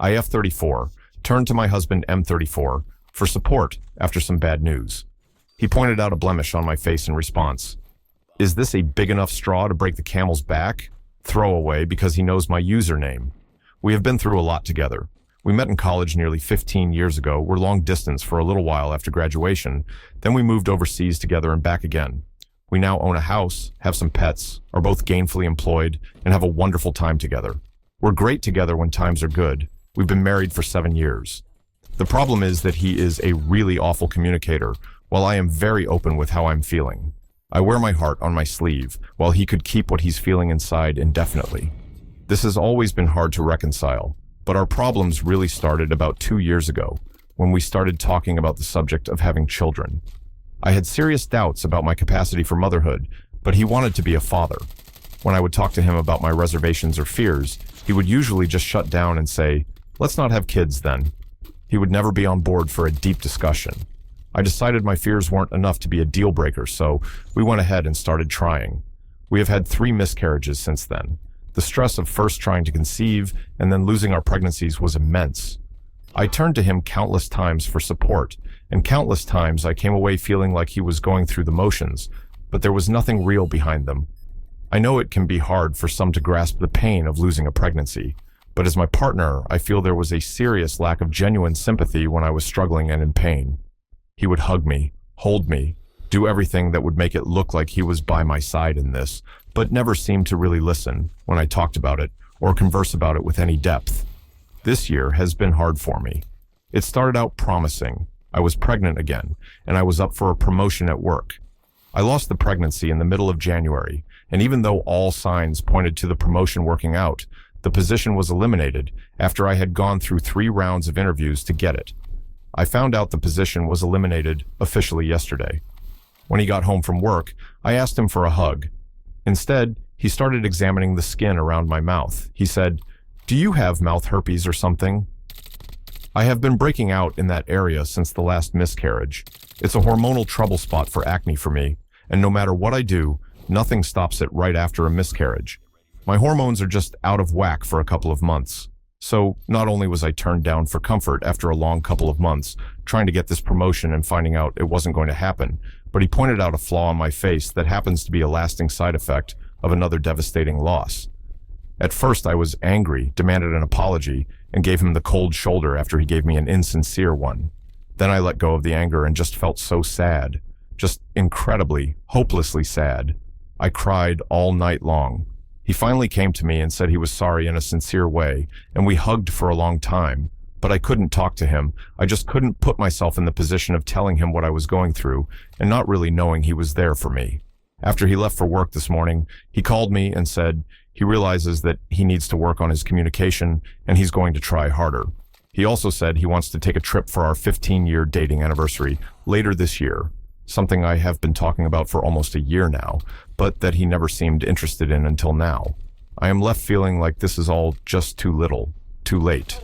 I F34 turned to my husband M34 for support after some bad news. He pointed out a blemish on my face in response. Is this a big enough straw to break the camel's back? Throwaway because he knows my username. We have been through a lot together. We met in college nearly 15 years ago, were long distance for a little while after graduation, then we moved overseas together and back again. We now own a house, have some pets, are both gainfully employed, and have a wonderful time together. We're great together when times are good. We've been married for 7 years. The problem is that he is a really awful communicator, while I am very open with how I'm feeling. I wear my heart on my sleeve, while he could keep what he's feeling inside indefinitely. This has always been hard to reconcile, but our problems really started about 2 years ago, when we started talking about the subject of having children. I had serious doubts about my capacity for motherhood, but he wanted to be a father. When I would talk to him about my reservations or fears, he would usually just shut down and say, "Let's not have kids then." He would never be on board for a deep discussion. I decided my fears weren't enough to be a deal breaker, so we went ahead and started trying. We have had 3 miscarriages since then. The stress of first trying to conceive and then losing our pregnancies was immense. I turned to him countless times for support, and countless times I came away feeling like he was going through the motions, but there was nothing real behind them. I know it can be hard for some to grasp the pain of losing a pregnancy, but as my partner, I feel there was a serious lack of genuine sympathy when I was struggling and in pain. He would hug me, hold me, do everything that would make it look like he was by my side in this, but never seemed to really listen when I talked about it or converse about it with any depth. This year has been hard for me. It started out promising. I was pregnant again, and I was up for a promotion at work. I lost the pregnancy in the middle of January, and even though all signs pointed to the promotion working out, the position was eliminated after I had gone through 3 rounds of interviews to get it. I found out the position was eliminated officially yesterday. When he got home from work, I asked him for a hug. Instead, he started examining the skin around my mouth. He said, "Do you have mouth herpes or something?" I have been breaking out in that area since the last miscarriage. It's a hormonal trouble spot for acne for me, and no matter what I do, nothing stops it right after a miscarriage. My hormones are just out of whack for a couple of months. So not only was I turned down for comfort after a long couple of months, trying to get this promotion and finding out it wasn't going to happen, but he pointed out a flaw on my face that happens to be a lasting side effect of another devastating loss. At first I was angry, demanded an apology, and gave him the cold shoulder after he gave me an insincere one. Then I let go of the anger and just felt so sad, just incredibly, hopelessly sad. I cried all night long. He finally came to me and said he was sorry in a sincere way, and we hugged for a long time, but I couldn't talk to him. I just couldn't put myself in the position of telling him what I was going through and not really knowing he was there for me. After he left for work this morning, he called me and said he realizes that he needs to work on his communication and he's going to try harder. He also said he wants to take a trip for our 15-year dating anniversary later this year, something I have been talking about for almost a year now, but that he never seemed interested in until now. I am left feeling like this is all just too little, too late.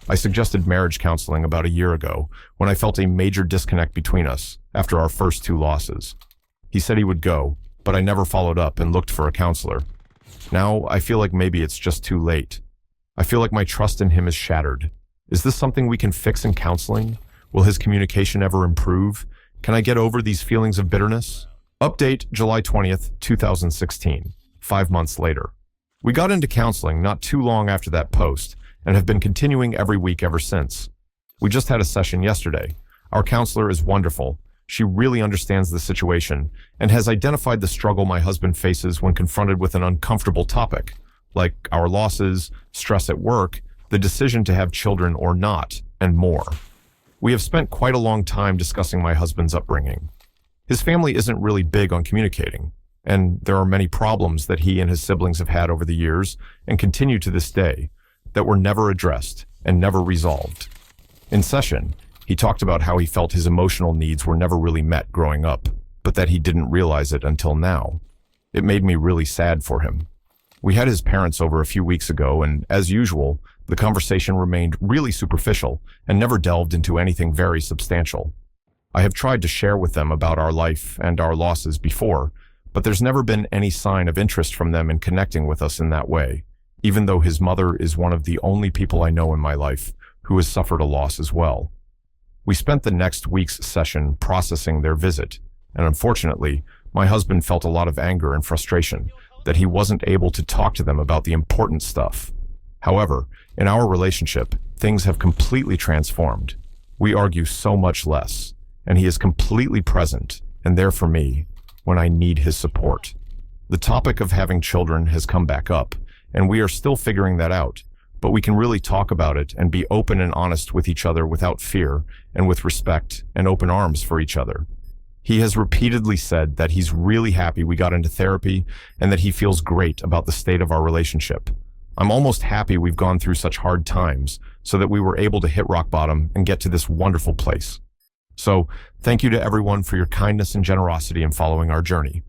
I suggested marriage counseling about a year ago when I felt a major disconnect between us after our first 2 losses. He said he would go, but I never followed up and looked for a counselor. Now I feel like maybe it's just too late. I feel like my trust in him is shattered. Is this something we can fix in counseling? Will his communication ever improve? Can I get over these feelings of bitterness? Update July 20th, 2016, 5 months later. We got into counseling not too long after that post and have been continuing every week ever since. We just had a session yesterday. Our counselor is wonderful. She really understands the situation and has identified the struggle my husband faces when confronted with an uncomfortable topic, like our losses, stress at work, the decision to have children or not, and more. We have spent quite a long time discussing my husband's upbringing. His family isn't really big on communicating, and there are many problems that he and his siblings have had over the years and continue to this day that were never addressed and never resolved. In session, he talked about how he felt his emotional needs were never really met growing up, but that he didn't realize it until now. It made me really sad for him. We had his parents over a few weeks ago, and as usual, the conversation remained really superficial and never delved into anything very substantial. I have tried to share with them about our life and our losses before, but there's never been any sign of interest from them in connecting with us in that way. even though his mother is one of the only people I know in my life who has suffered a loss as well. We spent the next week's session processing their visit, and unfortunately, my husband felt a lot of anger and frustration that he wasn't able to talk to them about the important stuff. However, in our relationship, things have completely transformed. We argue so much less, and he is completely present and there for me when I need his support. The topic of having children has come back up, and we are still figuring that out, but we can really talk about it and be open and honest with each other without fear and with respect and open arms for each other. He has repeatedly said that he's really happy we got into therapy and that he feels great about the state of our relationship. I'm almost happy we've gone through such hard times so that we were able to hit rock bottom and get to this wonderful place. So, thank you to everyone for your kindness and generosity in following our journey.